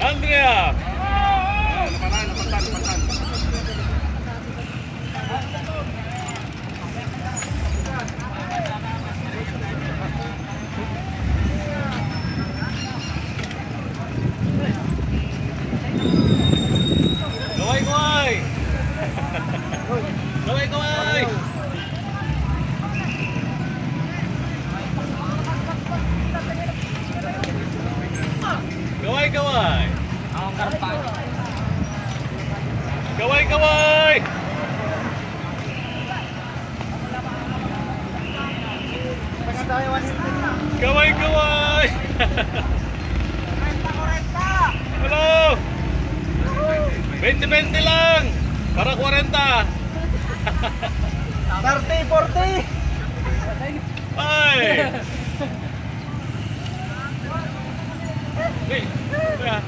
Andrea. Kaway, kaway. Kaway, kaway. Kaway, kaway. Kaway, kaway. Kaway, kaway. Halo. 20-20 lang. Para 40. 30-40. Ay. Hey. Kuya.